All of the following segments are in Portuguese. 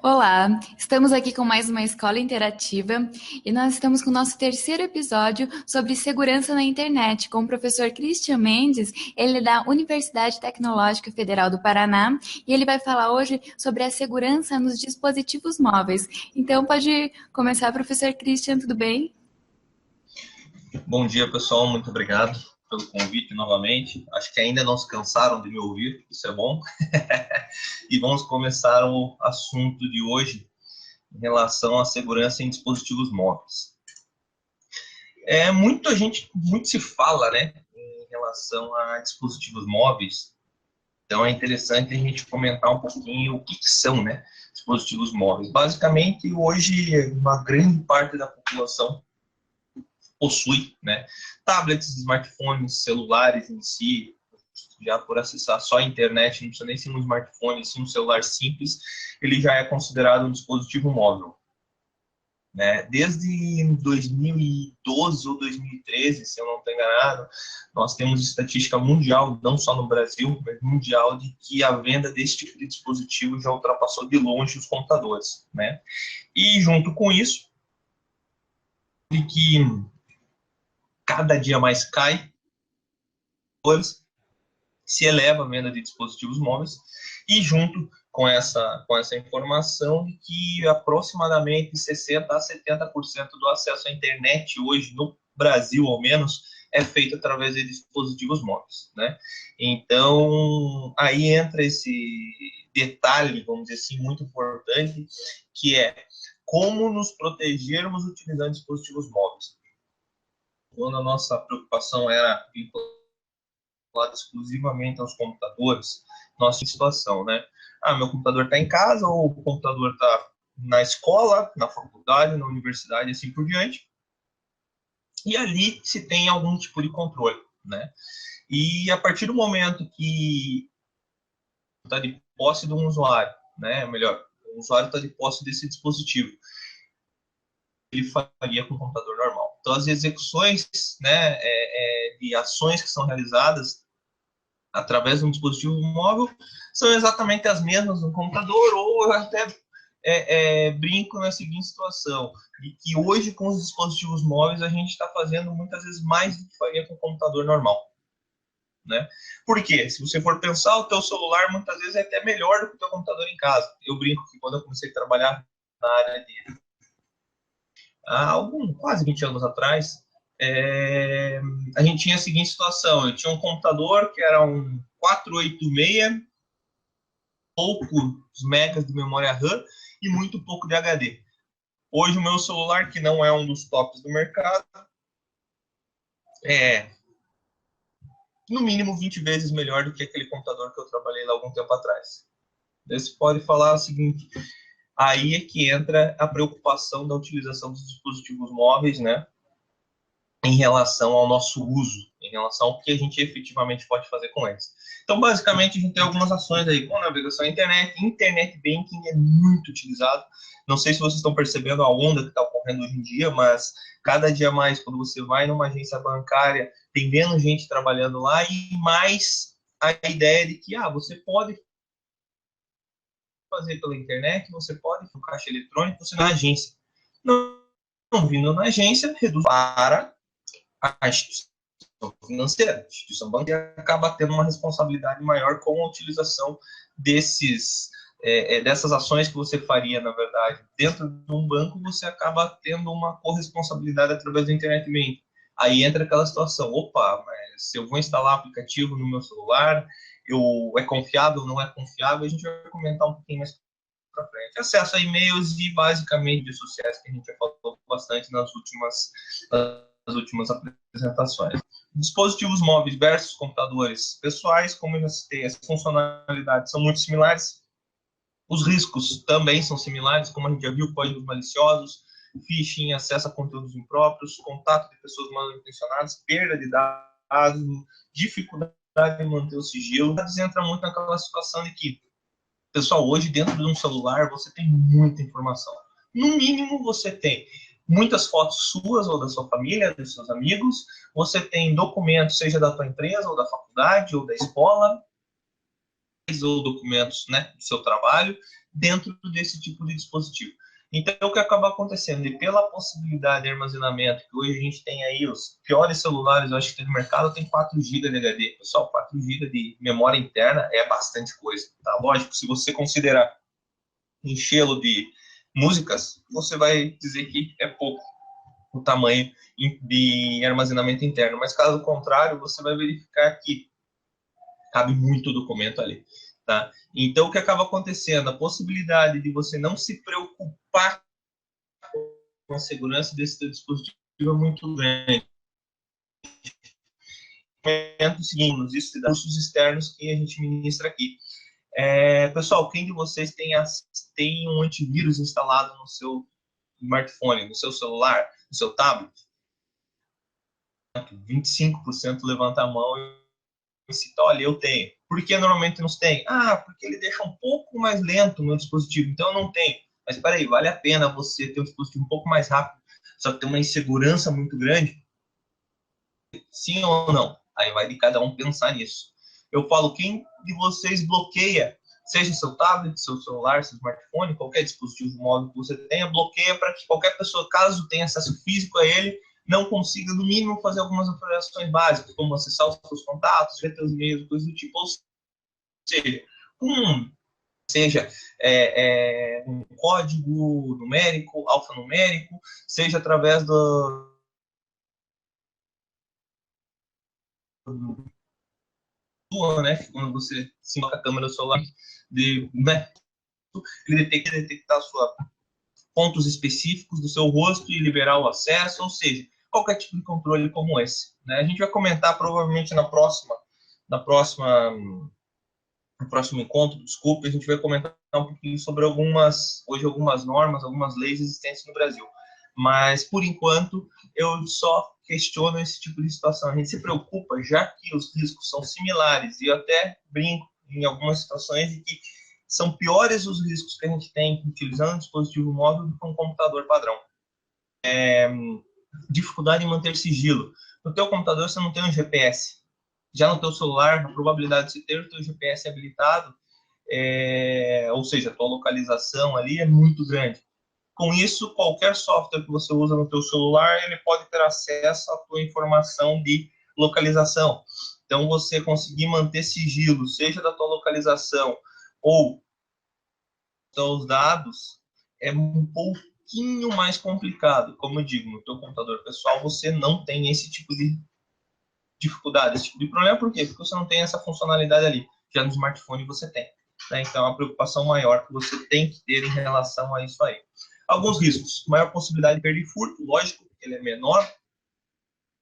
Olá, estamos aqui com mais uma escola interativa e nós estamos com o nosso terceiro episódio sobre segurança na internet com o professor Christian Mendes, ele é da Universidade Tecnológica Federal do Paraná e ele vai falar hoje sobre a segurança nos dispositivos móveis. Então pode começar, professor Christian, tudo bem? Bom dia, pessoal. Muito obrigado pelo convite novamente. Acho que ainda não se cansaram de me ouvir, isso é bom. E vamos começar o assunto de hoje em relação à segurança em dispositivos móveis. Muito se fala, né, em relação a dispositivos móveis. Então é interessante a gente comentar um pouquinho o que são, né, dispositivos móveis. Basicamente, hoje, uma grande parte da população possui, né, tablets, smartphones, celulares em si, já por acessar só a internet, não precisa nem ser um smartphone, sim um celular simples, ele já é considerado um dispositivo móvel. Né? Desde 2012 ou 2013, se eu não estou enganado, nós temos estatística mundial, não só no Brasil, mas mundial, de que a venda desse tipo de dispositivo já ultrapassou de longe os computadores. Né? E junto com isso, de que cada dia mais cai, se eleva a venda de dispositivos móveis, e junto com essa informação de que aproximadamente 60% a 70% do acesso à internet hoje, no Brasil ao menos, é feito através de dispositivos móveis. Né? Então, aí entra esse detalhe, vamos dizer assim, muito importante, que é como nos protegermos utilizando dispositivos móveis. Quando a nossa preocupação era vinculado exclusivamente aos computadores, nossa situação, né? Meu computador está em casa, ou o computador está na escola, na faculdade, na universidade, assim por diante. E ali se tem algum tipo de controle, né? E a partir do momento que está de posse de um usuário, né? Melhor, o usuário está de posse desse dispositivo, ele faria com o computador normal. Então, as execuções, né, de ações que são realizadas através de um dispositivo móvel são exatamente as mesmas no computador, ou eu até brinco na seguinte situação, de que hoje com os dispositivos móveis a gente está fazendo muitas vezes mais do que faria com o computador normal. Né? Por quê? Se você for pensar, o teu celular muitas vezes é até melhor do que o teu computador em casa. Eu brinco que quando eu comecei a trabalhar na área de quase 20 anos atrás, a gente tinha a seguinte situação: eu tinha um computador que era um 486, poucos megas de memória RAM e muito pouco de HD. Hoje o meu celular, que não é um dos tops do mercado, é no mínimo 20 vezes melhor do que aquele computador que eu trabalhei lá algum tempo atrás. Você pode falar o seguinte: aí é que entra a preocupação da utilização dos dispositivos móveis, né, em relação ao nosso uso, em relação ao que a gente efetivamente pode fazer com eles. Então, basicamente, a gente tem algumas ações aí com navegação à internet. Internet banking é muito utilizado. Não sei se vocês estão percebendo a onda que está ocorrendo hoje em dia, mas cada dia mais, quando você vai numa agência bancária, tem menos gente trabalhando lá e mais a ideia de que você pode fazer pela internet, você pode fazer um caixa eletrônico, você na agência. Não vindo na agência, reduz para a instituição financeira. A instituição bancaria acaba tendo uma responsabilidade maior com a utilização dessas ações que você faria, na verdade. Dentro de um banco, você acaba tendo uma corresponsabilidade através da internet banking. Aí entra aquela situação: opa, mas se eu vou instalar aplicativo no meu celular, é confiável, não é confiável? A gente vai comentar um pouquinho mais para frente. Acesso a e-mails e, basicamente, redes sociais, que a gente já falou bastante nas últimas apresentações. Dispositivos móveis versus computadores pessoais, como eu já citei, as funcionalidades são muito similares, os riscos também são similares, como a gente já viu: códigos maliciosos, phishing, acesso a conteúdos impróprios, contato de pessoas mal intencionadas, perda de dados, dificuldade em manter o sigilo. Entra muito naquela situação de que, pessoal, hoje dentro de um celular você tem muita informação. No mínimo você tem muitas fotos suas ou da sua família, dos seus amigos, você tem documentos, seja da tua empresa ou da faculdade ou da escola, ou documentos, né, do seu trabalho, dentro desse tipo de dispositivo. Então, o que acaba acontecendo? E pela possibilidade de armazenamento, que hoje a gente tem aí os piores celulares, eu acho que tem no mercado, tem 4 GB de HD. Pessoal, 4 GB de memória interna é bastante coisa, tá? Lógico, se você considerar enchê-lo de músicas, você vai dizer que é pouco o tamanho de armazenamento interno. Mas, caso contrário, você vai verificar que cabe muito documento ali. Tá? Então, o que acaba acontecendo? A possibilidade de você não se preocupar com a segurança desse dispositivo é muito grande. O seguinte, os cursos externos que a gente ministra aqui. Pessoal, quem de vocês tem um antivírus instalado no seu smartphone, no seu celular, no seu tablet? 25% levanta a mão e cita, olha, eu tenho. Por que normalmente não tem? Porque ele deixa um pouco mais lento o meu dispositivo, então eu não tenho. Mas espera aí, vale a pena você ter um dispositivo um pouco mais rápido, só que tem uma insegurança muito grande? Sim ou não? Aí vai de cada um pensar nisso. Eu falo, quem de vocês bloqueia, seja seu tablet, seu celular, seu smartphone, qualquer dispositivo móvel que você tenha, bloqueia para que qualquer pessoa, caso tenha acesso físico a ele, não consiga, no mínimo, fazer algumas operações básicas, como acessar os seus contatos, ver seus e-mails, coisas do tipo. Ou seja, um código numérico, alfanumérico, seja através né, quando você se coloca a câmera do celular, né, ele detectar pontos específicos do seu rosto e liberar o acesso, ou seja, qualquer tipo de controle como esse. Né? A gente vai comentar provavelmente no próximo encontro, desculpe, a gente vai comentar um pouquinho sobre algumas normas, algumas leis existentes no Brasil. Mas, por enquanto, eu só questiono esse tipo de situação. A gente se preocupa, já que os riscos são similares, e eu até brinco em algumas situações de que são piores os riscos que a gente tem utilizando um dispositivo móvel do que um computador padrão. Dificuldade em manter sigilo. No teu computador você não tem um GPS. Já no teu celular, a probabilidade de você ter o teu GPS habilitado, ou seja, a tua localização ali é muito grande. Com isso, qualquer software que você usa no teu celular, ele pode ter acesso à tua informação de localização. Então, você conseguir manter sigilo, seja da tua localização ou dos dados, é um pouquinho mais complicado. Como eu digo, no teu computador pessoal, você não tem esse tipo de dificuldade, esse tipo de problema. Por quê? Porque você não tem essa funcionalidade ali. Já no smartphone você tem. Né? Então, é uma preocupação maior que você tem que ter em relação a isso aí. Alguns riscos. Maior possibilidade de perder furto, lógico, porque ele é menor.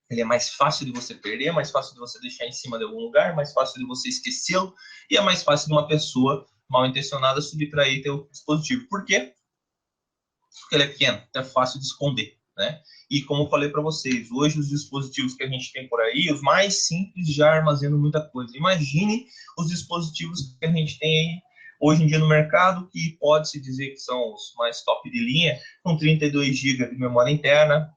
Ele é mais fácil de você perder, mais fácil de você deixar em cima de algum lugar, mais fácil de você esquecê-lo, e é mais fácil de uma pessoa mal intencionada subtrair teu dispositivo. Por quê? Porque ele é pequeno, então é fácil de esconder. Né? E como eu falei para vocês, hoje os dispositivos que a gente tem por aí, os mais simples já armazenam muita coisa. Imagine os dispositivos que a gente tem aí hoje em dia no mercado, que pode-se dizer que são os mais top de linha, com 32 GB de memória interna.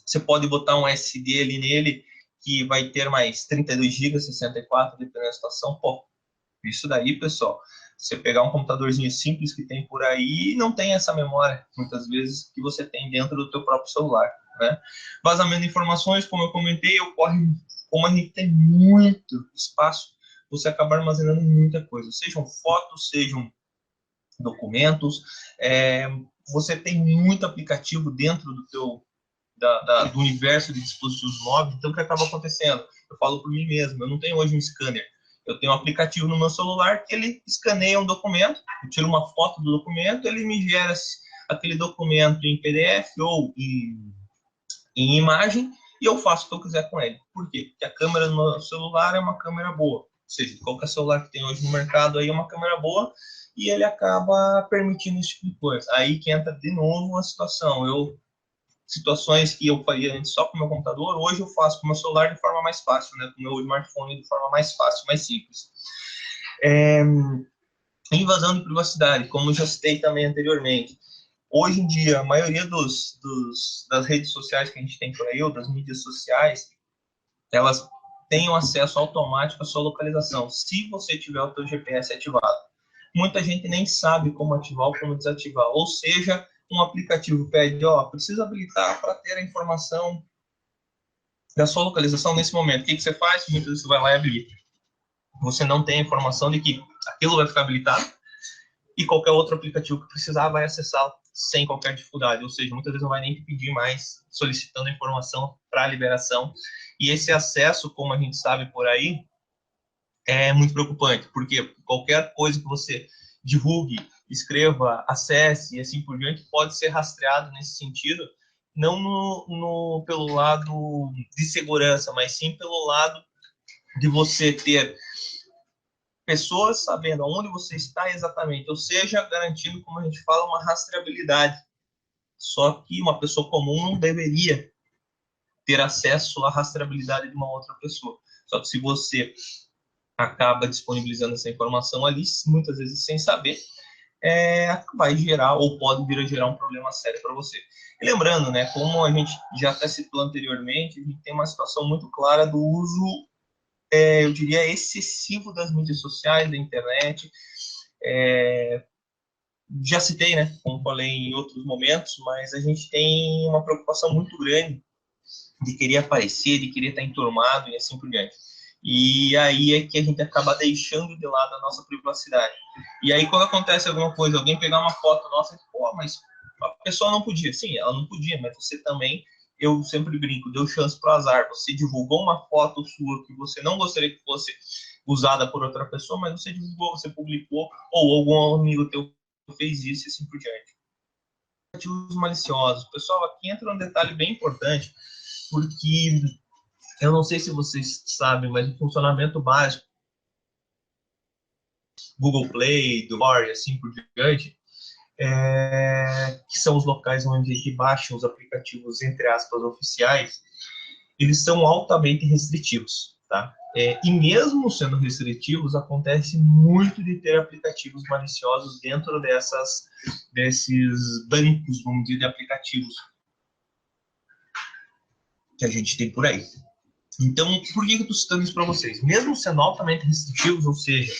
Você pode botar um SD ali nele, que vai ter mais 32 GB, 64, dependendo da situação. Pô, isso daí, pessoal, você pegar um computadorzinho simples que tem por aí, não tem essa memória, muitas vezes, que você tem dentro do teu próprio celular. Né? Vazamento de informações, como eu comentei, ocorre, como a gente tem muito espaço, você acaba armazenando muita coisa, sejam fotos, sejam documentos, você tem muito aplicativo dentro do teu do universo de dispositivos móveis. Então, o que acaba acontecendo? Eu falo por mim mesmo, eu não tenho hoje um scanner, eu tenho um aplicativo no meu celular que ele escaneia um documento, eu tiro uma foto do documento, ele me gera aquele documento em PDF ou em imagem, e eu faço o que eu quiser com ele. Por quê? Porque a câmera do meu celular é uma câmera boa, ou seja, qualquer celular que tem hoje no mercado aí é uma câmera boa, e ele acaba permitindo esse tipo de coisa. Aí que entra de novo a situação. Situações que eu faria antes só com o meu computador, hoje eu faço com o meu celular de forma mais fácil, né? Com o meu smartphone de forma mais fácil, mais simples. Invasão de privacidade, como já citei também anteriormente. Hoje em dia, a maioria das redes sociais que a gente tem por aí, ou das mídias sociais, elas têm um acesso automático à sua localização, se você tiver o seu GPS ativado. muita gente nem sabe como ativar ou como desativar. Ou seja, um aplicativo pede, precisa habilitar para ter a informação da sua localização nesse momento. O que você faz? Muitas vezes você vai lá e habilita. Você não tem a informação de que aquilo vai ficar habilitado e qualquer outro aplicativo que precisar vai acessar sem qualquer dificuldade. Ou seja, muitas vezes não vai nem te pedir mais, solicitando a informação para liberação. E esse acesso, como a gente sabe por aí, é muito preocupante, porque qualquer coisa que você divulgue, escreva, acesse e assim por diante pode ser rastreado nesse sentido, não pelo lado de segurança, mas sim pelo lado de você ter pessoas sabendo onde você está exatamente, ou seja, garantindo, como a gente fala, uma rastreabilidade. Só que uma pessoa comum não deveria ter acesso à rastreabilidade de uma outra pessoa. Só que se você acaba disponibilizando essa informação ali, muitas vezes sem saber, vai gerar ou pode vir a gerar um problema sério para você. E lembrando, né, como a gente já até citou anteriormente, a gente tem uma situação muito clara do uso, eu diria, excessivo das mídias sociais, da internet. Já citei, né, como falei em outros momentos, mas a gente tem uma preocupação muito grande de querer aparecer, de querer estar enturmado e assim por diante. E aí é que a gente acaba deixando de lado a nossa privacidade. E aí quando acontece alguma coisa, alguém pegar uma foto nossa, mas a pessoa não podia. Sim, ela não podia, mas você também, eu sempre brinco, deu chance para o azar. Você divulgou uma foto sua que você não gostaria que fosse usada por outra pessoa, mas você divulgou, você publicou, ou algum amigo teu fez isso e assim por diante. Ativos maliciosos. Pessoal, aqui entra um detalhe bem importante, porque eu não sei se vocês sabem, mas o funcionamento básico, Google Play, do Store e assim por diante, que são os locais onde a gente baixa os aplicativos, entre aspas, oficiais, eles são altamente restritivos, tá? E mesmo sendo restritivos, acontece muito de ter aplicativos maliciosos dentro desses bancos, vamos dizer, de aplicativos que a gente tem por aí. Então, por que eu estou citando isso para vocês? Mesmo sendo altamente restritivos, ou seja,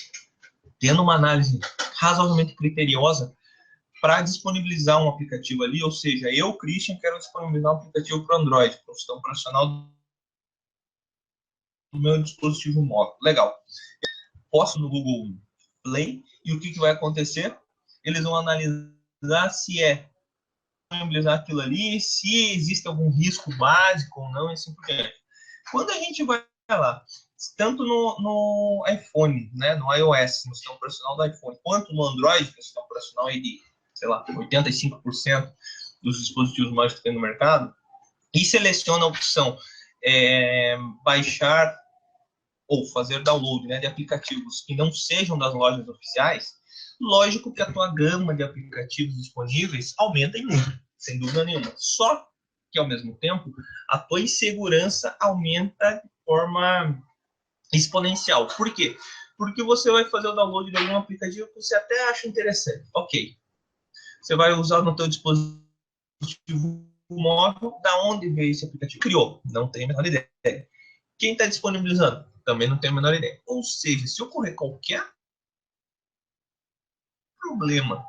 tendo uma análise razoavelmente criteriosa para disponibilizar um aplicativo ali, ou seja, eu, Christian, quero disponibilizar um aplicativo para Android, para o sistema operacional do meu dispositivo móvel. Legal. Posto no Google Play e o que vai acontecer? Eles vão analisar se disponibilizar aquilo ali, se existe algum risco básico ou não, e assim por diante. Quando a gente vai lá, tanto no iPhone, né, no iOS, no sistema operacional do iPhone, quanto no Android, que é o sistema operacional aí de, sei lá, 85% dos dispositivos móveis que tem no mercado, e seleciona a opção baixar ou fazer download, né, de aplicativos que não sejam das lojas oficiais, lógico que a tua gama de aplicativos disponíveis aumenta em muito, sem dúvida nenhuma. Só que, ao mesmo tempo, a tua insegurança aumenta de forma exponencial. Por quê? Porque você vai fazer o download de algum aplicativo que você até acha interessante. Ok. Você vai usar no teu dispositivo móvel. Da onde veio esse aplicativo? Criou. Não tenho a menor ideia. Quem está disponibilizando? Também não tenho a menor ideia. Ou seja, se ocorrer qualquer problema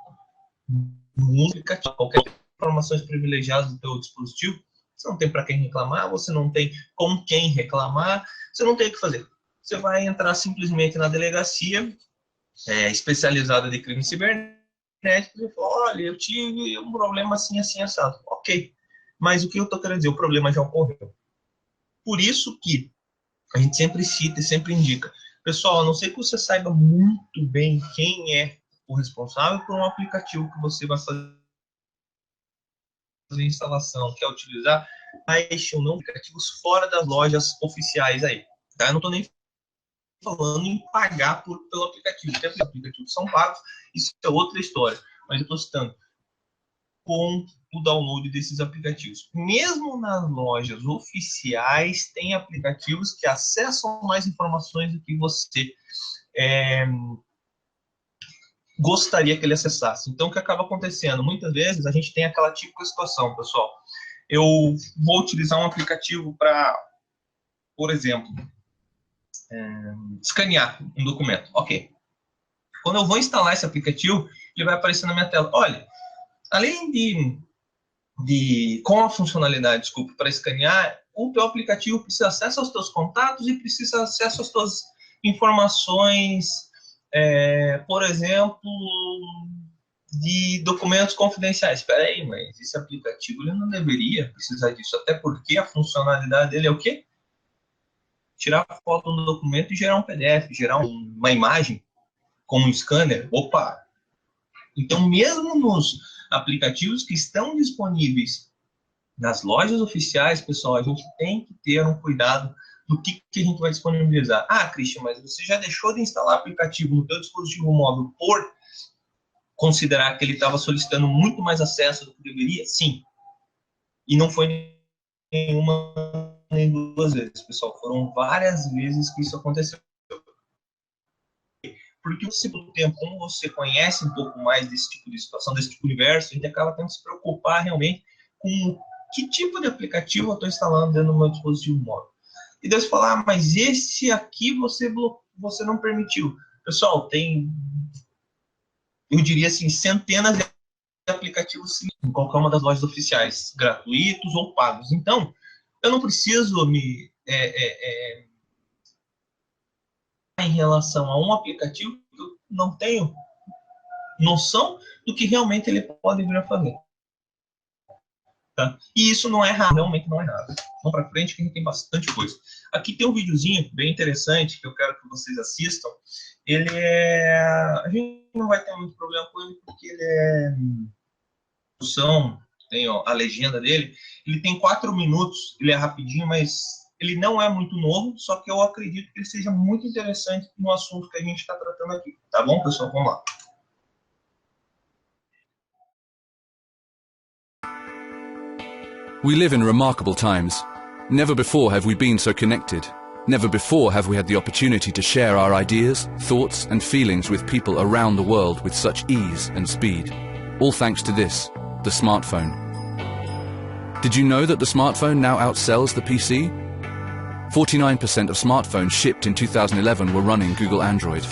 no aplicativo, qualquer informações privilegiadas do teu dispositivo, você não tem para quem reclamar, você não tem com quem reclamar, você não tem o que fazer. Você vai entrar simplesmente na delegacia especializada de crime cibernético e falar, olha, eu tive um problema assim, assim, assado. Ok, mas o que eu estou querendo dizer? O problema já ocorreu. Por isso que a gente sempre cita e sempre indica. Pessoal, a não ser que você saiba muito bem quem é o responsável por um aplicativo que você vai fazer instalação, quer utilizar, baixe ou não aplicativos fora das lojas oficiais aí. Tá? Eu não estou nem falando em pagar pelo aplicativo. Tem aplicativos que são pagos, isso é outra história. Mas eu estou citando com o download desses aplicativos. Mesmo nas lojas oficiais, tem aplicativos que acessam mais informações do que você gostaria que ele acessasse. Então, o que acaba acontecendo? Muitas vezes, a gente tem aquela típica situação, pessoal. Eu vou utilizar um aplicativo para, por exemplo, escanear um documento. Ok. Quando eu vou instalar esse aplicativo, ele vai aparecer na minha tela. Olha, além com a funcionalidade, desculpa, para escanear, o teu aplicativo precisa acesso aos teus contatos e precisa acesso às tuas informações, por exemplo, de documentos confidenciais. Espera aí, mas esse aplicativo ele não deveria precisar disso, até porque a funcionalidade dele é o quê? Tirar foto do documento e gerar um PDF, gerar uma imagem com um scanner. Opa! Então, mesmo nos aplicativos que estão disponíveis nas lojas oficiais, pessoal, a gente tem que ter um cuidado do que a gente vai disponibilizar. Ah, Christian, mas você já deixou de instalar aplicativo no seu dispositivo móvel por considerar que ele estava solicitando muito mais acesso do que deveria? Sim. E não foi nenhuma nem duas vezes, pessoal. Foram várias vezes que isso aconteceu. Porque o segundo tempo, como você conhece um pouco mais desse tipo de situação, desse tipo de universo, a gente acaba tendo que se preocupar realmente com que tipo de aplicativo eu estou instalando dentro do meu dispositivo móvel. E Deus falar, mas esse aqui você não permitiu. Pessoal, tem, eu diria assim, centenas de aplicativos em qualquer uma das lojas oficiais, gratuitos ou pagos. Então, eu não preciso me em relação a um aplicativo que eu não tenho noção do que realmente ele pode vir a fazer. Tá? E isso não é errado, realmente não é errado. Vamos para frente que a gente tem bastante coisa. Aqui tem um videozinho bem interessante que eu quero que vocês assistam. A gente não vai ter muito problema com ele porque ele tem a legenda dele. Ele tem 4 minutos, ele é rapidinho, mas ele não é muito novo, só que eu acredito que ele seja muito interessante no assunto que a gente está tratando aqui. Tá bom, pessoal? Vamos lá. We live in remarkable times. Never before have we been so connected. Never before have we had the opportunity to share our ideas, thoughts and feelings with people around the world with such ease and speed. All thanks to this, the smartphone. Did you know that the smartphone now outsells the PC? 49% of smartphones shipped in 2011 were running Google Android,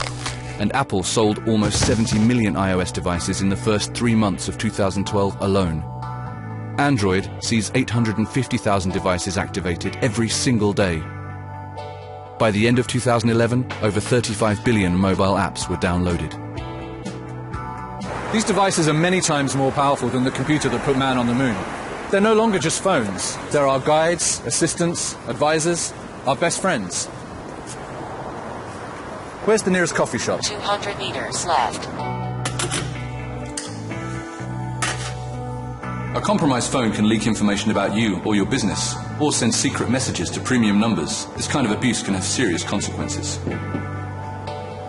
and Apple sold almost 70 million iOS devices in the first 3 months of 2012 alone. Android sees 850,000 devices activated every single day. By the end of 2011, over 35 billion mobile apps were downloaded. These devices are many times more powerful than the computer that put man on the moon. They're no longer just phones. They're our guides, assistants, advisors, our best friends. Where's the nearest coffee shop? 200 meters left. A compromised phone can leak information about you or your business, or send secret messages to premium numbers. This kind of abuse can have serious consequences.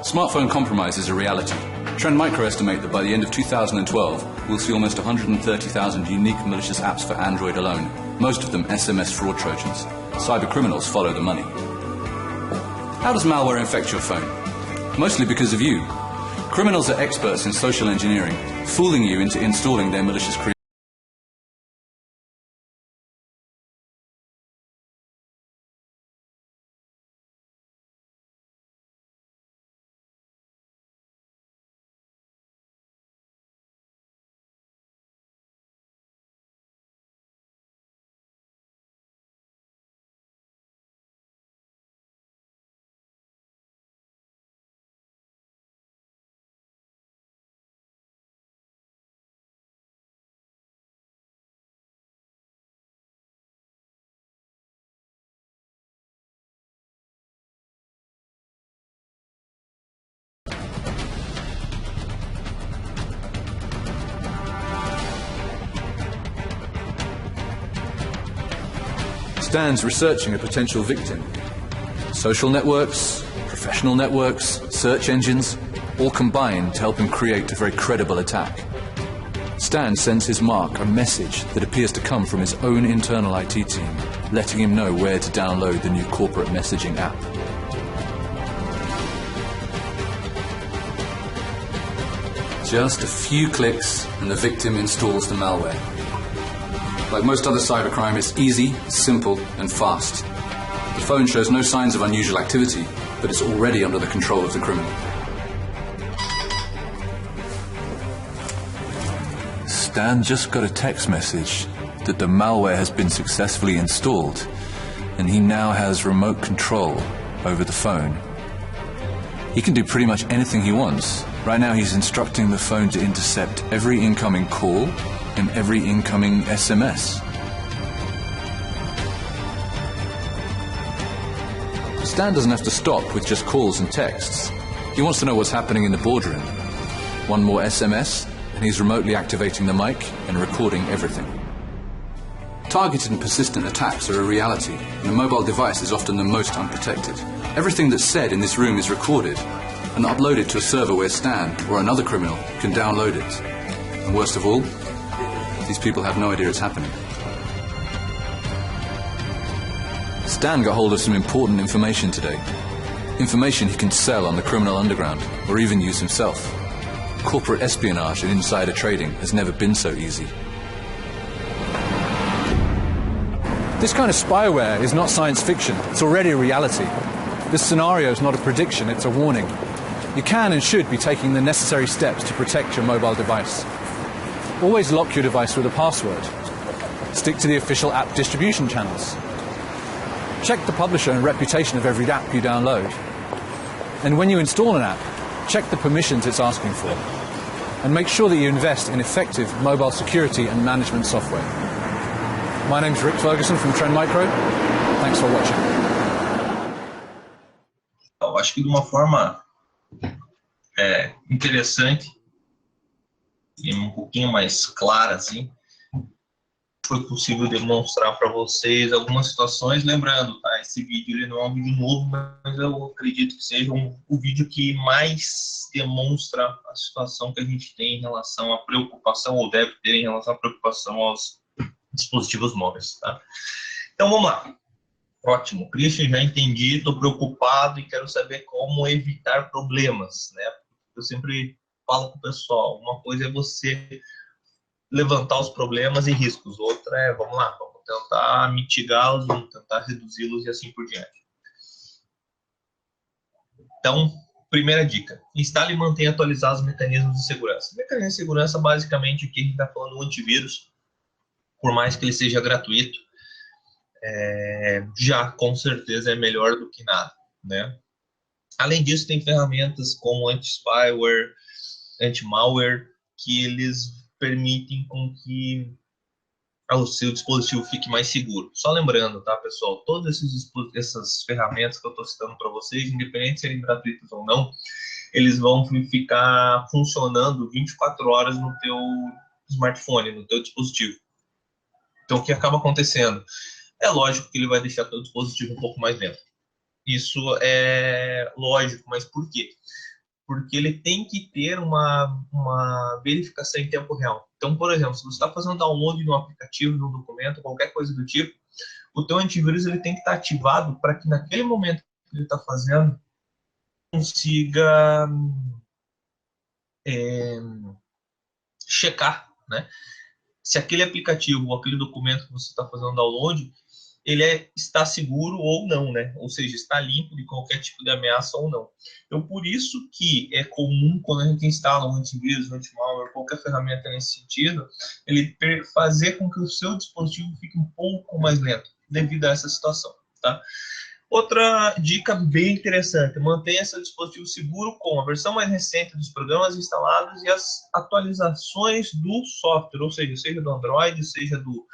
Smartphone compromise is a reality. Trend Micro estimate that by the end of 2012, we'll see almost 130,000 unique malicious apps for Android alone, most of them SMS fraud trojans. Cyber criminals follow the money. How does malware infect your phone? Mostly because of you. Criminals are experts in social engineering, fooling you into installing their malicious creations. Stan's researching a potential victim. Social networks, professional networks, search engines, all combine to help him create a very credible attack. Stan sends his mark a message that appears to come from his own internal IT team, letting him know where to download the new corporate messaging app. Just a few clicks and the victim installs the malware. Like most other cybercrime, it's easy, simple and fast. The phone shows no signs of unusual activity, but it's already under the control of the criminal. Stan just got a text message that the malware has been successfully installed, and he now has remote control over the phone. He can do pretty much anything he wants. Right now he's instructing the phone to intercept every incoming call and every incoming SMS. Stan doesn't have to stop with just calls and texts. He wants to know what's happening in the boardroom. One more SMS, and he's remotely activating the mic and recording everything. Targeted and persistent attacks are a reality, and a mobile device is often the most unprotected. Everything that's said in this room is recorded and uploaded to a server where Stan or another criminal can download it. And worst of all, these people have no idea it's happening. Stan got hold of some important information today. Information he can sell on the criminal underground, or even use himself. Corporate espionage and insider trading has never been so easy. This kind of spyware is not science fiction. It's already a reality. This scenario is not a prediction, it's a warning. You can and should be taking the necessary steps to protect your mobile device. Always lock your device with a password. Stick to the official app distribution channels. Check the publisher and reputation of every app you download. And when you install an app, check the permissions it's asking for. And make sure that you invest in effective mobile security and management software. My name's Rick Ferguson from Trend Micro. Thanks for watching. Eu acho que de uma forma interessante e um pouquinho mais clara, assim, foi possível demonstrar para vocês algumas situações. Lembrando, tá? Esse vídeo ele não é um vídeo novo, mas eu acredito que seja o vídeo que mais demonstra a situação que a gente tem em relação à preocupação, ou deve ter em relação à preocupação aos dispositivos móveis. Tá? Então vamos lá. Ótimo, Christian, já entendi, estou preocupado e quero saber como evitar problemas, né? Eu sempre falo com o pessoal, uma coisa é você levantar os problemas e riscos, outra é, vamos lá, vamos tentar mitigá-los, vamos tentar reduzi-los e assim por diante. Então, primeira dica, instale e mantenha atualizados os mecanismos de segurança. Mecanismo de segurança, basicamente, aqui a gente está falando do antivírus, por mais que ele seja gratuito, já com certeza é melhor do que nada, né? Além disso, tem ferramentas como anti-spyware, anti-malware, que eles permitem com que o seu dispositivo fique mais seguro. Só lembrando, tá, pessoal, todas essas ferramentas que eu estou citando para vocês, independente de serem gratuitas ou não, eles vão ficar funcionando 24 horas no teu smartphone, no teu dispositivo. Então, o que acaba acontecendo? É lógico que ele vai deixar teu dispositivo um pouco mais lento. Isso é lógico, mas por quê? Porque ele tem que ter uma verificação em tempo real. Então, por exemplo, se você está fazendo download de um aplicativo, de um documento, qualquer coisa do tipo, o teu antivírus ele tem que estar ativado para que naquele momento que ele está fazendo, consiga checar, né? Se aquele aplicativo ou aquele documento que você está fazendo download, ele está seguro ou não, né? Ou seja, está limpo de qualquer tipo de ameaça ou não. Então, por isso que é comum, quando a gente instala um antivírus, um anti-malware, qualquer ferramenta nesse sentido, ele fazer com que o seu dispositivo fique um pouco mais lento, devido a essa situação, tá? Outra dica bem interessante, mantenha seu dispositivo seguro com a versão mais recente dos programas instalados e as atualizações do software, ou seja do Android, seja do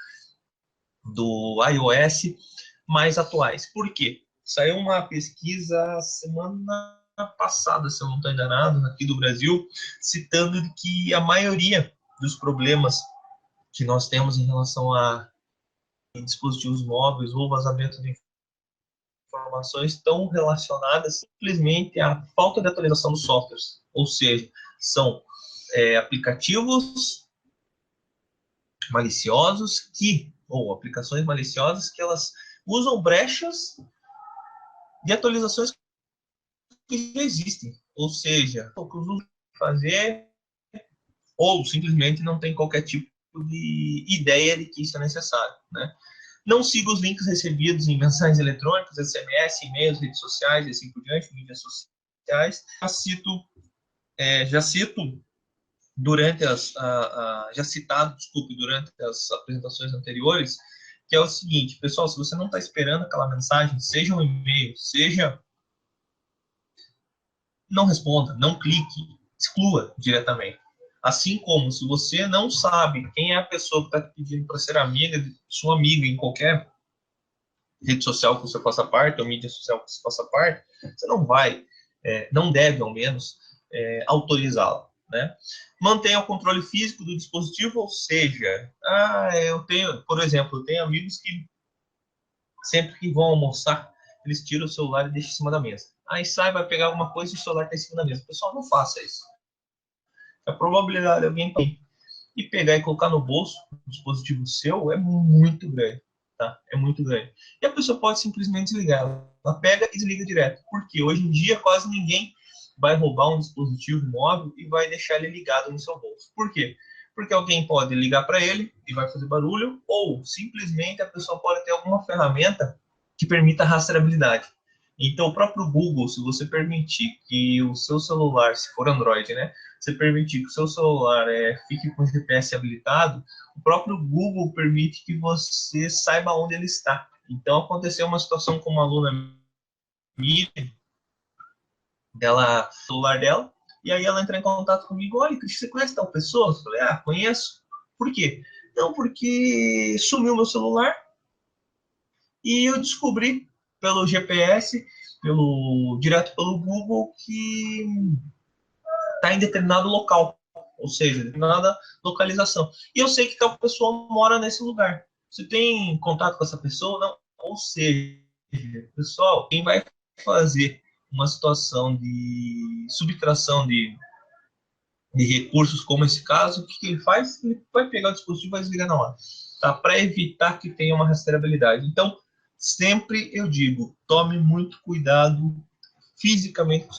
iOS mais atuais. Por quê? Saiu uma pesquisa semana passada, se eu não estou enganado, aqui do Brasil, citando que a maioria dos problemas que nós temos em relação a dispositivos móveis ou vazamento de informações estão relacionadas simplesmente à falta de atualização dos softwares. Ou seja, são aplicativos maliciosos ou aplicações maliciosas que elas usam brechas de atualizações que já existem. Ou seja, o que usam fazer ou simplesmente não tem qualquer tipo de ideia de que isso é necessário, né? Não siga os links recebidos em mensagens eletrônicas, SMS, e-mails, redes sociais e assim por diante, mídias sociais. Já cito durante já citado, desculpe, durante as apresentações anteriores, que é o seguinte, pessoal, se você não está esperando aquela mensagem, seja um e-mail, seja, não responda, não clique, exclua diretamente. Assim como, se você não sabe quem é a pessoa que está pedindo para ser amiga, sua amiga em qualquer rede social que você faça parte, ou mídia social que você faça parte, você não vai, não deve, ao menos, autorizá-la, né? Mantenha o controle físico do dispositivo, ou seja, eu tenho, por exemplo, eu tenho amigos que sempre que vão almoçar, eles tiram o celular e deixam em cima da mesa. Aí sai, vai pegar alguma coisa e o celular está em cima da mesa. Pessoal, não faça isso. A probabilidade de alguém e pegar e colocar no bolso um dispositivo seu é muito grande, tá? É muito grande. E a pessoa pode simplesmente desligar. Ela pega e desliga direto. Porque hoje em dia quase ninguém vai roubar um dispositivo móvel e vai deixar ele ligado no seu bolso. Por quê? Porque alguém pode ligar para ele e vai fazer barulho, ou simplesmente a pessoa pode ter alguma ferramenta que permita rastreabilidade. Então, o próprio Google, se você permitir que o seu celular, se for Android, né, você permitir que o seu celular fique com o GPS habilitado, o próprio Google permite que você saiba onde ele está. Então, aconteceu uma situação com uma aluna minha, dela, celular dela, e aí ela entra em contato comigo, olha, você conhece tal pessoa? Eu falei, conheço. Por quê? Não, porque sumiu meu celular e eu descobri pelo GPS, direto pelo Google, que está em determinado local, ou seja, determinada localização. E eu sei que tal pessoa mora nesse lugar. Você tem contato com essa pessoa? Não. Ou seja, pessoal, quem vai fazer uma situação de subtração de recursos como esse caso, o que ele faz? Ele vai pegar o dispositivo e vai desligar na hora, tá? Para evitar que tenha uma rastreabilidade. Então, sempre eu digo, tome muito cuidado fisicamente com o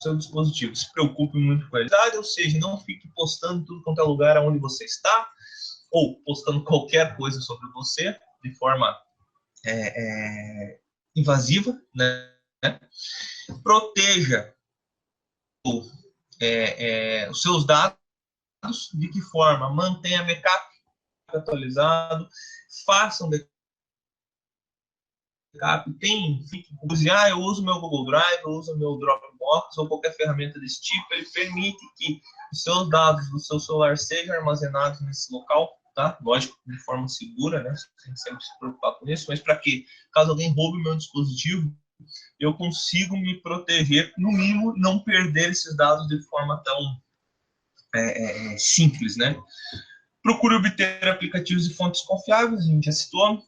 seu dispositivo. Se preocupe muito com a qualidade, ou seja, não fique postando tudo quanto é lugar onde você está, ou postando qualquer coisa sobre você de forma invasiva, né? Proteja os seus dados. De que forma? Mantenha backup atualizado, faça um backup, eu uso meu Google Drive, eu uso meu Dropbox ou qualquer ferramenta desse tipo, ele permite que os seus dados do seu celular sejam armazenados nesse local, tá? Lógico, de forma segura, né? Você tem que sempre se preocupar com isso, mas para que, caso alguém roube meu dispositivo, eu consigo me proteger, no mínimo, não perder esses dados de forma tão simples, né? Procure obter aplicativos de fontes confiáveis, a gente já citou.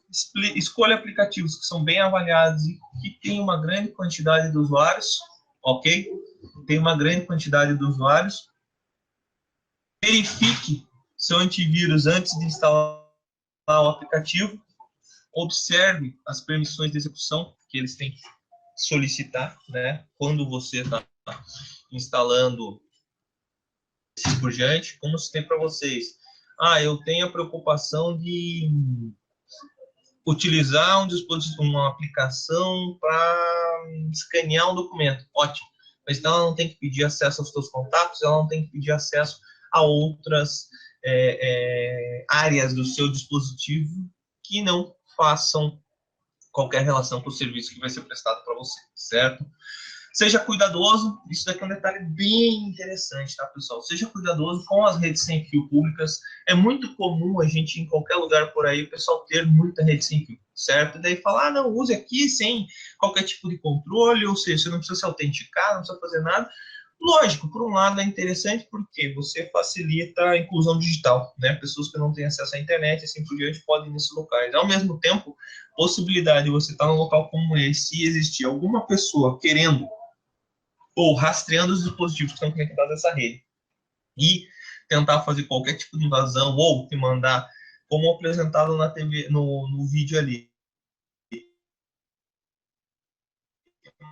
Escolha aplicativos que são bem avaliados e que tem uma grande quantidade de usuários, ok? Tem uma grande quantidade de usuários. Verifique seu antivírus antes de instalar o aplicativo. Observe as permissões de execução que eles têm que solicitar, né? Quando você está instalando esses por diante, como se tem para vocês. Eu tenho a preocupação de utilizar um dispositivo, uma aplicação para escanear um documento. Ótimo. Mas então ela não tem que pedir acesso aos seus contatos, ela não tem que pedir acesso a outras áreas do seu dispositivo que não façam qualquer relação com o serviço que vai ser prestado para você, certo? Seja cuidadoso, isso daqui é um detalhe bem interessante, tá, pessoal? Seja cuidadoso com as redes sem fio públicas. É muito comum a gente, em qualquer lugar por aí, o pessoal ter muita rede sem fio, certo? E daí falar, não, use aqui sem qualquer tipo de controle, ou seja, você não precisa se autenticar, não precisa fazer nada. Lógico, por um lado é interessante porque você facilita a inclusão digital, né? Pessoas que não têm acesso à internet e assim por diante podem ir nesses locais. Ao mesmo tempo, possibilidade de você estar num local como esse e existir alguma pessoa querendo ou rastreando os dispositivos que estão conectados a essa rede e tentar fazer qualquer tipo de invasão ou te mandar, como apresentado na TV, no vídeo ali,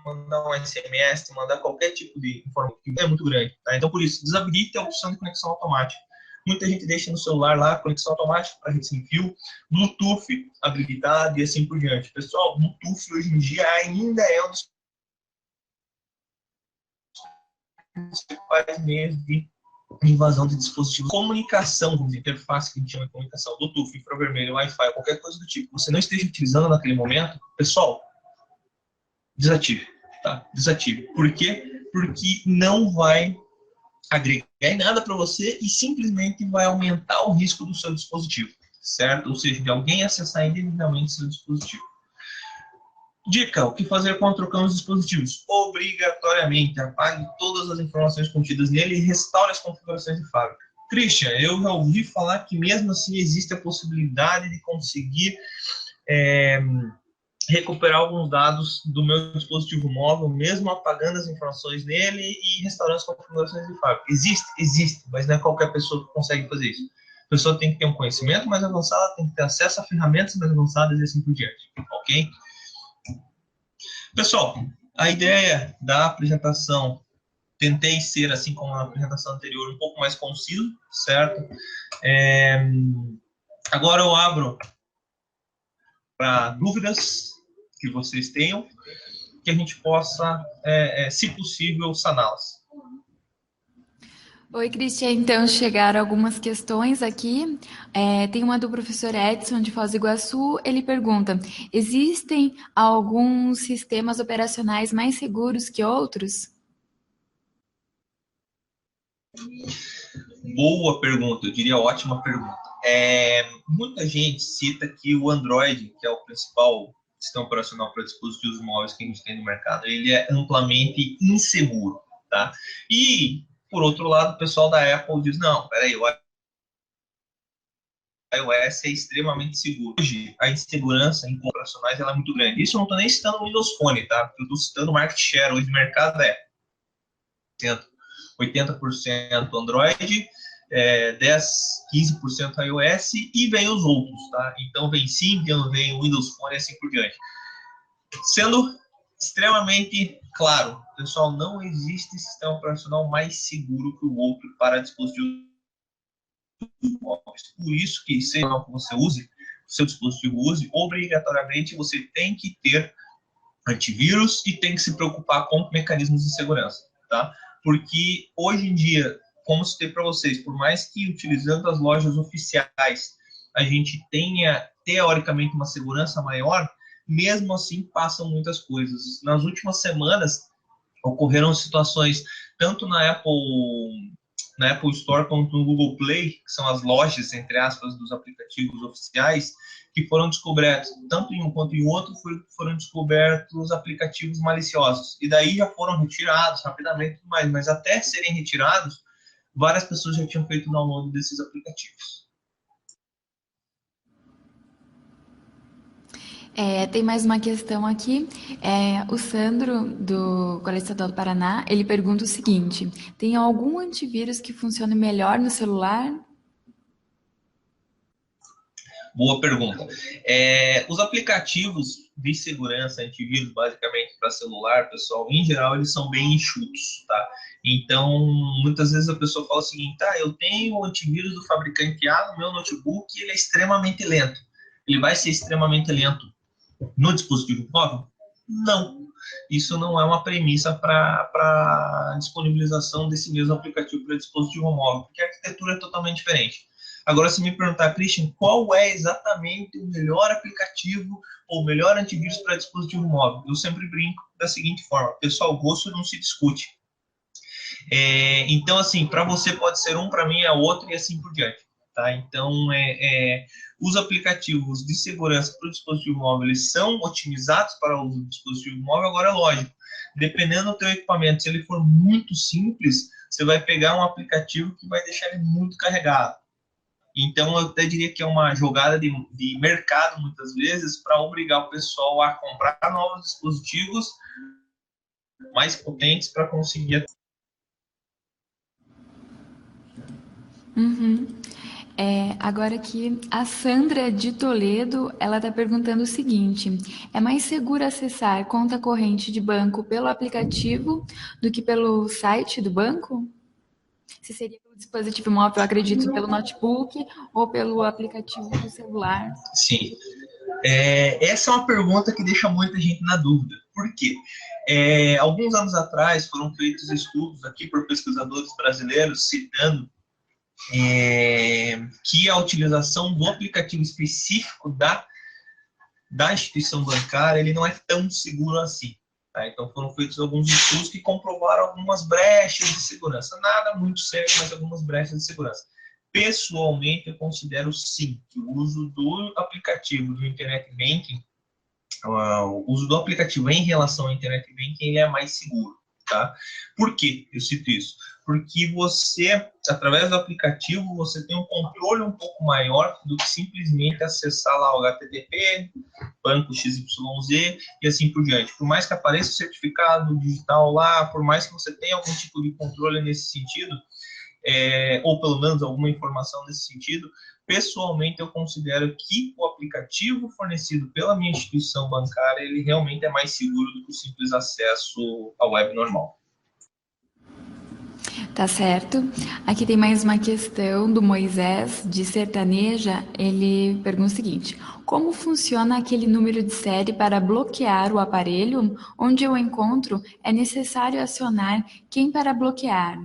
mandar um SMS, mandar qualquer tipo de informação, é muito grande, tá? Então, por isso, desabilite a opção de conexão automática. Muita gente deixa no celular lá conexão automática para rede sem fio, Bluetooth habilitado e assim por diante. Pessoal, Bluetooth hoje em dia ainda é um dos principais meios de invasão de dispositivos. Comunicação, como interface que a gente chama de comunicação, Bluetooth, infravermelho, Wi-Fi, qualquer coisa do tipo, você não esteja utilizando naquele momento, pessoal, desative, tá? Desative. Por quê? Porque não vai agregar em nada para você e simplesmente vai aumentar o risco do seu dispositivo, certo? Ou seja, de alguém acessar indevidamente seu dispositivo. Dica: o que fazer quando trocamos dispositivos? Obrigatoriamente, apague todas as informações contidas nele e restaure as configurações de fábrica. Christian, eu já ouvi falar que mesmo assim existe a possibilidade de conseguir recuperar alguns dados do meu dispositivo móvel, mesmo apagando as informações nele e restaurando as configurações de fábrica. Existe, mas não é qualquer pessoa que consegue fazer isso. A pessoa tem que ter um conhecimento mais avançado, tem que ter acesso a ferramentas mais avançadas e assim por diante, ok? Pessoal, a ideia da apresentação, tentei ser, assim como na apresentação anterior, um pouco mais conciso, certo? Agora eu abro para dúvidas que vocês tenham, que a gente possa, se possível, saná-las. Oi, Cristian. Então, chegaram algumas questões aqui. Tem uma do professor Edson, de Foz do Iguaçu. Ele pergunta: existem alguns sistemas operacionais mais seguros que outros? Boa pergunta, eu diria ótima pergunta. Muita gente cita que o Android, que é o principal sistema operacional para dispositivos móveis que a gente tem no mercado, ele é amplamente inseguro, tá? E por outro lado, o pessoal da Apple diz: não, peraí, o iOS é extremamente seguro. Hoje, a insegurança em operacionais ela é muito grande. Isso eu não estou nem citando o Windows Phone, tá? Eu estou citando o market share hoje de mercado 80% Android, 15% iOS e vem os outros, tá? Então vem Symbian, vem o Windows Phone e assim por diante. Sendo extremamente claro, pessoal, não existe sistema operacional mais seguro que o outro para dispositivos móveis. Por isso que, seja o que você use, o seu dispositivo use, obrigatoriamente você tem que ter antivírus e tem que se preocupar com mecanismos de segurança, tá? Porque hoje em dia, como citei para vocês, por mais que utilizando as lojas oficiais a gente tenha teoricamente uma segurança maior, mesmo assim passam muitas coisas. Nas últimas semanas ocorreram situações tanto na Apple Store quanto no Google Play, que são as lojas, entre aspas, dos aplicativos oficiais, que foram descobertos, tanto em um quanto em outro, foram descobertos aplicativos maliciosos. E daí já foram retirados rapidamente, mas até serem retirados, várias pessoas já tinham feito o download desses aplicativos. Tem mais uma questão aqui. O Sandro, do Colégio Estadual do Paraná, ele pergunta o seguinte: tem algum antivírus que funcione melhor no celular? Boa pergunta. Os aplicativos de segurança, antivírus, basicamente para celular, pessoal, em geral, eles são bem enxutos, tá? Então, muitas vezes a pessoa fala o seguinte: eu tenho o antivírus do fabricante A no meu notebook e ele é extremamente lento. Ele vai ser extremamente lento no dispositivo móvel? Não. Isso não é uma premissa para disponibilização desse mesmo aplicativo para dispositivo móvel, porque a arquitetura é totalmente diferente. Agora, se me perguntar, Christian, qual é exatamente o melhor aplicativo ou o melhor antivírus para dispositivo móvel? Eu sempre brinco da seguinte forma: pessoal, gosto não se discute. Então, assim, para você pode ser um, para mim é outro e assim por diante. Tá? Então, os aplicativos de segurança para o dispositivo móvel, eles são otimizados para o uso do dispositivo móvel. Agora, é lógico, dependendo do teu equipamento, se ele for muito simples, você vai pegar um aplicativo que vai deixar ele muito carregado. Então, eu até diria que é uma jogada de mercado, muitas vezes, para obrigar o pessoal a comprar novos dispositivos mais potentes para conseguir. Agora aqui, a Sandra de Toledo, ela está perguntando o seguinte: é mais seguro acessar conta corrente de banco pelo aplicativo do que pelo site do banco? Se seria pelo dispositivo móvel, eu acredito, pelo notebook ou pelo aplicativo do celular? Sim. Essa é uma pergunta que deixa muita gente na dúvida, Por quê? Alguns anos atrás foram feitos estudos aqui por pesquisadores brasileiros citando que a utilização do aplicativo específico da instituição bancária ele não é tão seguro assim. Tá? Então foram feitos alguns estudos que comprovaram algumas brechas de segurança. Nada muito sério, mas algumas brechas de segurança. Pessoalmente, eu considero sim que o uso do aplicativo do Internet Banking, o uso do aplicativo em relação ao Internet Banking, ele é mais seguro. Tá? Por que eu cito isso? Porque você, através do aplicativo, você tem um controle um pouco maior do que simplesmente acessar lá o HTTP, banco XYZ e assim por diante. Por mais que apareça o certificado digital lá, por mais que você tenha algum tipo de controle nesse sentido, ou pelo menos alguma informação nesse sentido, pessoalmente eu considero que o aplicativo fornecido pela minha instituição bancária, ele realmente é mais seguro do que o simples acesso à web normal. Tá certo. Aqui tem mais uma questão do Moisés, de Sertaneja. Ele pergunta o seguinte: como funciona aquele número de série para bloquear o aparelho? Onde eu encontro, é necessário acionar quem para bloquear?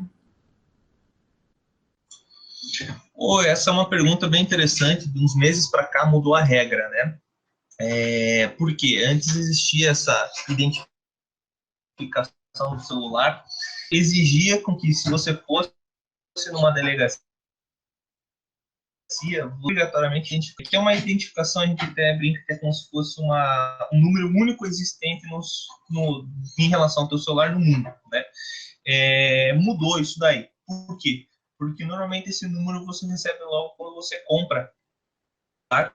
Essa é uma pergunta bem interessante. De uns meses para cá mudou a regra, né? Porque antes existia essa identificação do celular, exigia com que, se você fosse numa delegacia, obrigatoriamente identificar. Que é uma identificação, a gente até brinca que é como se fosse um número único existente em relação ao teu celular no mundo, né? Mudou isso daí. Por quê? Porque normalmente esse número você recebe logo quando você compra, tá?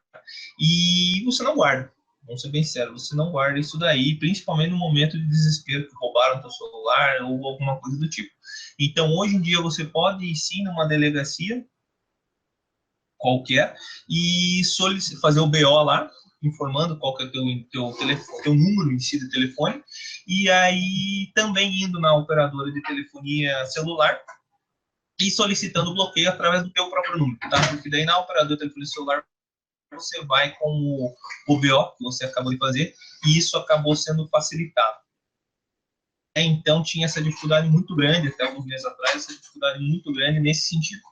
E você não guarda. Vamos ser bem sérios, você não guarda isso daí, principalmente no momento de desespero que roubaram teu celular ou alguma coisa do tipo. Então, hoje em dia, você pode ir sim numa delegacia qualquer e fazer o BO lá, informando qual que é teu número em si de telefone, e aí também indo na operadora de telefonia celular e solicitando o bloqueio através do teu próprio número, tá? Porque daí na operadora de telefonia celular você vai com o BO que você acabou de fazer, e isso acabou sendo facilitado. Então tinha essa dificuldade muito grande, até alguns meses atrás, essa dificuldade muito grande nesse sentido.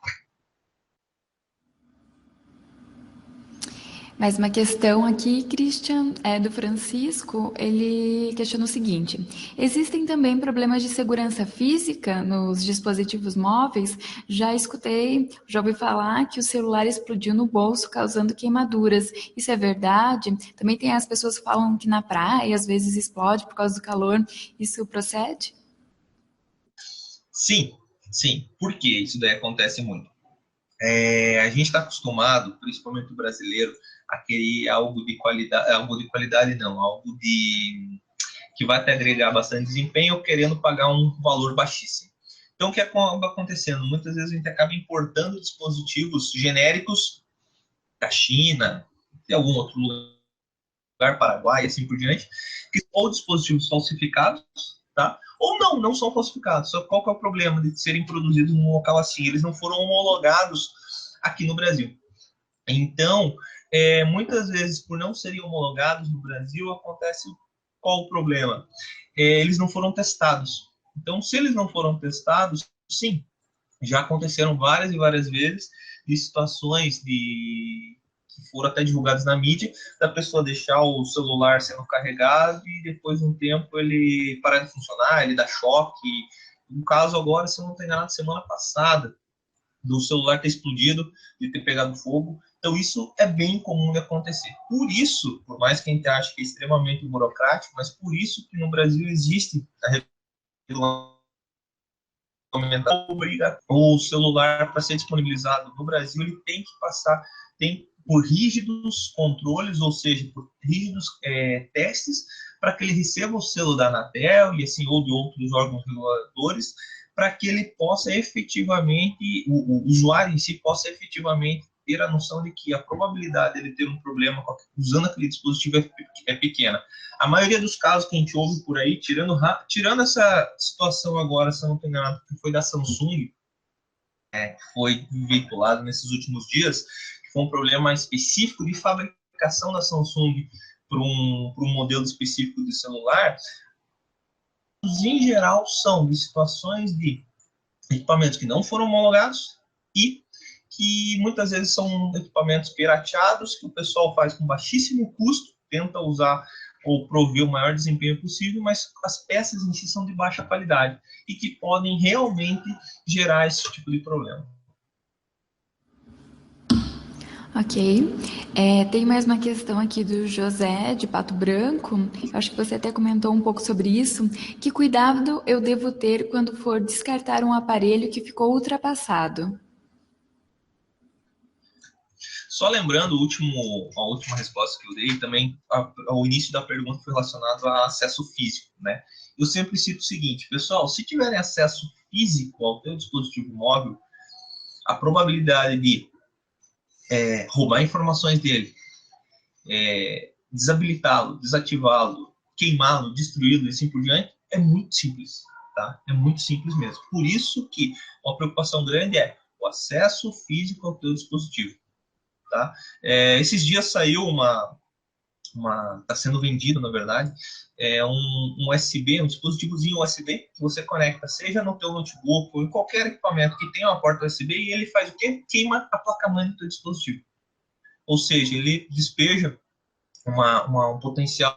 Mais uma questão aqui, Christian, do Francisco. Ele questiona o seguinte: existem também problemas de segurança física nos dispositivos móveis? Já ouvi falar que o celular explodiu no bolso, causando queimaduras. Isso é verdade? Também tem as pessoas que falam que na praia às vezes explode por causa do calor. Isso procede? Sim. Por que isso daí acontece muito? A gente está acostumado, principalmente o brasileiro, a querer algo de qualidade não, algo que vai te agregar bastante desempenho, querendo pagar um valor baixíssimo. Então, o que acaba acontecendo? Muitas vezes a gente acaba importando dispositivos genéricos da China, de algum outro lugar, Paraguai, assim por diante, ou dispositivos falsificados, tá? Ou não são falsificados. Só qual que é o problema de serem produzidos num local assim? Eles não foram homologados aqui no Brasil. Então, muitas vezes, por não serem homologados no Brasil, acontece qual o problema? Eles não foram testados. Então, se eles não foram testados, sim, já aconteceram várias e várias vezes de situações que foram até divulgadas na mídia, da pessoa deixar o celular sendo carregado e depois de um tempo ele parar de funcionar, ele dá choque. No caso agora, se eu não estou enganado, semana passada, do celular ter explodido, de ter pegado fogo. Então isso é bem comum de acontecer. Por isso, por mais que a gente ache que é extremamente burocrático, mas por isso que no Brasil existe a o celular para ser disponibilizado no Brasil, ele tem que passar por rígidos controles, ou seja, por rígidos testes, para que ele receba o selo da Anatel e assim ou de outros órgãos reguladores, para que ele possa efetivamente, o usuário em si possa efetivamente ter a noção de que a probabilidade de ele ter um problema usando aquele dispositivo é pequena. A maioria dos casos que a gente ouve por aí, tirando essa situação agora, se eu não estou enganado, que foi da Samsung, que foi veiculado nesses últimos dias, que foi um problema específico de fabricação da Samsung para um modelo específico de celular, em geral são de situações de equipamentos que não foram homologados e que muitas vezes são equipamentos pirateados, que o pessoal faz com baixíssimo custo, tenta usar ou prover o maior desempenho possível, mas as peças em si são de baixa qualidade e que podem realmente gerar esse tipo de problema. Ok. Tem mais uma questão aqui do José, de Pato Branco. Eu acho que você até comentou um pouco sobre isso. Que cuidado eu devo ter quando for descartar um aparelho que ficou ultrapassado? Só lembrando, a última resposta que eu dei, também o início da pergunta foi relacionado a acesso físico, né? Eu sempre cito o seguinte, pessoal, se tiverem acesso físico ao teu dispositivo móvel, a probabilidade de roubar informações dele, desabilitá-lo, desativá-lo, queimá-lo, destruí-lo e assim por diante, é muito simples, tá? É muito simples mesmo. Por isso que uma preocupação grande é o acesso físico ao teu dispositivo. Tá? Esses dias saiu está sendo vendido, na verdade, um USB, um dispositivozinho USB que você conecta, seja no teu notebook ou em qualquer equipamento que tenha uma porta USB, e ele faz o quê? Queima a placa-mãe do teu dispositivo. Ou seja, ele despeja um potencial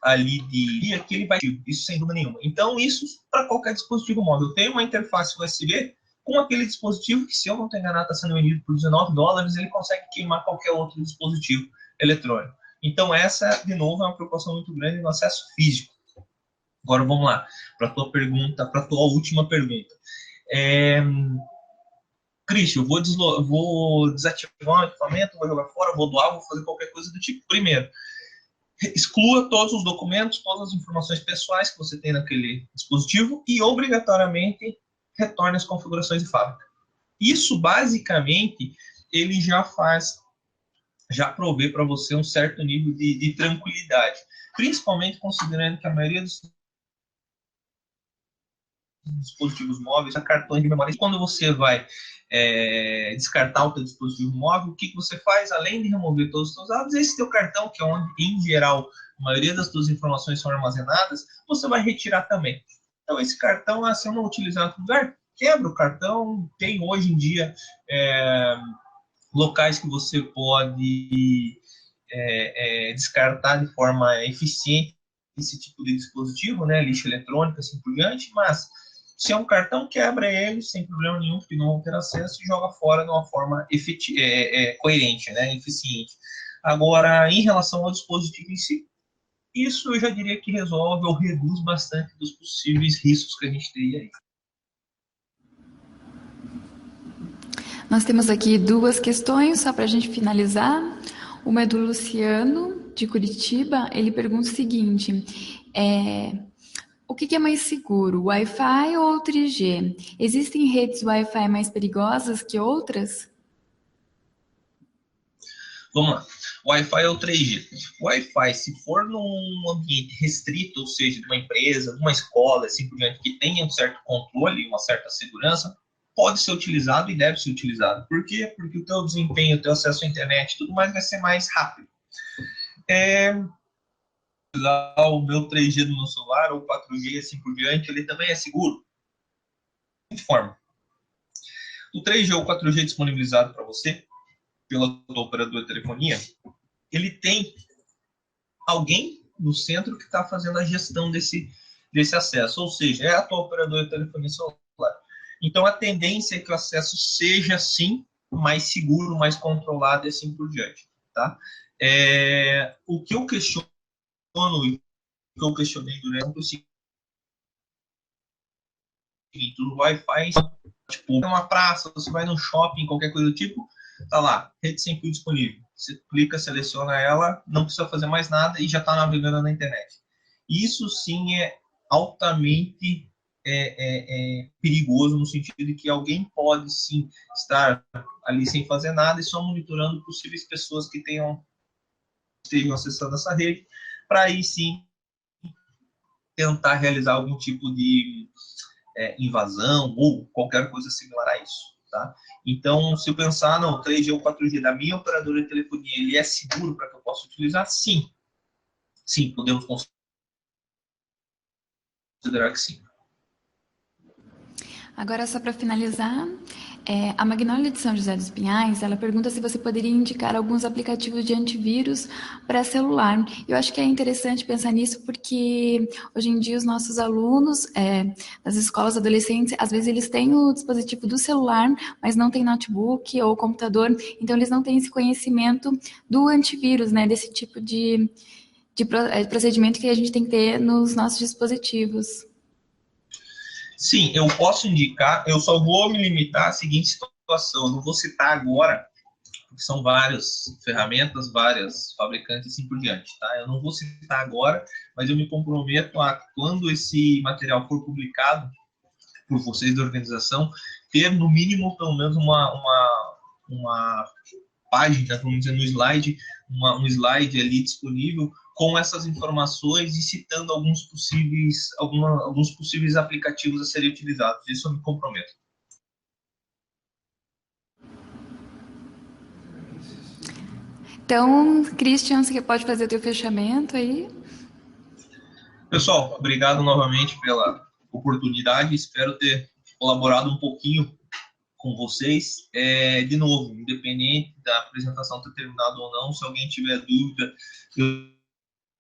ali de que ele vai, isso sem dúvida nenhuma. Então, isso para qualquer dispositivo móvel. Tem uma interface USB com aquele dispositivo que, se eu não estou enganado, está sendo vendido por $19, ele consegue queimar qualquer outro dispositivo eletrônico. Então, essa, de novo, é uma preocupação muito grande no acesso físico. Agora, vamos lá, para a tua pergunta, para a tua última pergunta. Christian, eu vou desativar um equipamento, vou jogar fora, vou doar, vou fazer qualquer coisa do tipo. Primeiro, exclua todos os documentos, todas as informações pessoais que você tem naquele dispositivo e, obrigatoriamente, retorne as configurações de fábrica. Isso, basicamente, ele já provê para você um certo nível de tranquilidade, principalmente considerando que a maioria dos dispositivos móveis são cartões de memória. E quando você vai descartar o teu dispositivo móvel, o que você faz? Além de remover todos os seus dados, esse teu cartão, que é onde, em geral, a maioria das suas informações são armazenadas, você vai retirar também. Então, esse cartão, se eu não utilizar no lugar, quebra o cartão. Tem hoje em dia locais que você pode descartar de forma eficiente esse tipo de dispositivo, né, lixo eletrônico, assim por diante, mas se é um cartão, quebra ele sem problema nenhum, porque não vão ter acesso, e joga fora de uma forma coerente, né, eficiente. Agora, em relação ao dispositivo em si, isso eu já diria que resolve ou reduz bastante dos possíveis riscos que a gente teria aí. Nós temos aqui duas questões, só para a gente finalizar. Uma é do Luciano, de Curitiba. Ele pergunta o seguinte: o que é mais seguro, Wi-Fi ou 3G? Existem redes Wi-Fi mais perigosas que outras? Vamos lá. Wi-Fi ou 3G? Wi-Fi, se for num ambiente restrito, ou seja, de uma empresa, de uma escola, assim por diante, que tenha um certo controle, uma certa segurança, pode ser utilizado e deve ser utilizado. Por quê? Porque o teu desempenho, o teu acesso à internet, tudo mais vai ser mais rápido. O meu 3G do meu celular, ou 4G e assim por diante, ele também é seguro. De forma. O 3G ou 4G disponibilizado para você, pela tua operadora de telefonia, ele tem alguém no centro que está fazendo a gestão desse acesso, ou seja, é a tua operadora de telefonia celular. Então, a tendência é que o acesso seja, sim, mais seguro, mais controlado e assim por diante. Tá? O que eu questiono, o que eu questionei durante o seguinte: o Wi-Fi, tipo, é uma praça, você vai num shopping, qualquer coisa do tipo, tá lá, rede sem fio disponível. Você clica, seleciona ela, não precisa fazer mais nada e já está navegando na internet. Isso sim é altamente perigoso, no sentido de que alguém pode sim estar ali sem fazer nada e só monitorando possíveis pessoas que estejam acessando essa rede, para aí sim tentar realizar algum tipo de invasão ou qualquer coisa similar a isso. Tá? tá? Então, se eu pensar, não, o 3G ou 4G da minha operadora de telefonia, ele é seguro para que eu possa utilizar? Sim. Sim, podemos considerar que sim. Agora, só para finalizar, a Magnólia de São José dos Pinhais, ela pergunta se você poderia indicar alguns aplicativos de antivírus para celular. Eu acho que é interessante pensar nisso porque hoje em dia os nossos alunos, nas escolas adolescentes, às vezes eles têm o dispositivo do celular, mas não tem notebook ou computador, então eles não têm esse conhecimento do antivírus, né, desse tipo de procedimento que a gente tem que ter nos nossos dispositivos. Sim, eu posso indicar, eu só vou me limitar à seguinte situação, eu não vou citar agora, porque são várias ferramentas, várias fabricantes e assim por diante, tá? Eu não vou citar agora, mas eu me comprometo a, quando esse material for publicado por vocês da organização, ter no mínimo, pelo menos, uma página, vamos dizer, no slide, um slide ali disponível com essas informações e citando alguns possíveis aplicativos a serem utilizados. Isso eu me comprometo. Então, Christian, você pode fazer o teu fechamento aí? Pessoal, obrigado novamente pela oportunidade. Espero ter colaborado um pouquinho com vocês. De novo, independente da apresentação ter terminado ou não, se alguém tiver dúvida, eu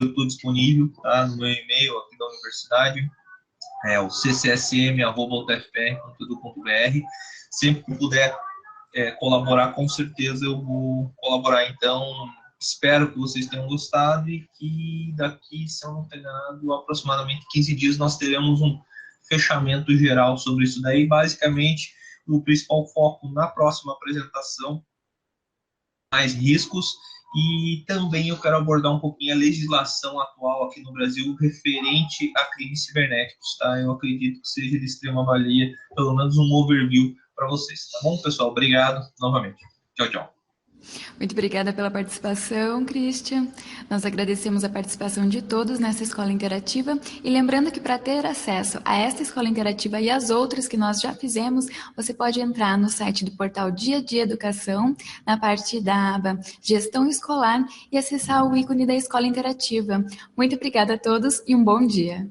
estou disponível, tá? No meu e-mail aqui da universidade, o ccsm@utfpr.edu.br. Sempre que puder colaborar, com certeza eu vou colaborar. Então, espero que vocês tenham gostado e que daqui, se eu não tenho enganado, aproximadamente 15 dias nós teremos um fechamento geral sobre isso daí. Basicamente, o principal foco na próxima apresentação, mais riscos, e também eu quero abordar um pouquinho a legislação atual aqui no Brasil referente a crimes cibernéticos, tá? Eu acredito que seja de extrema valia, pelo menos um overview para vocês, tá bom, pessoal? Obrigado novamente. Tchau, tchau. Muito obrigada pela participação, Christian. Nós agradecemos a participação de todos nessa escola interativa e lembrando que para ter acesso a esta escola interativa e as outras que nós já fizemos, você pode entrar no site do portal Dia a Dia Educação, na parte da aba Gestão Escolar e acessar o ícone da escola interativa. Muito obrigada a todos e um bom dia.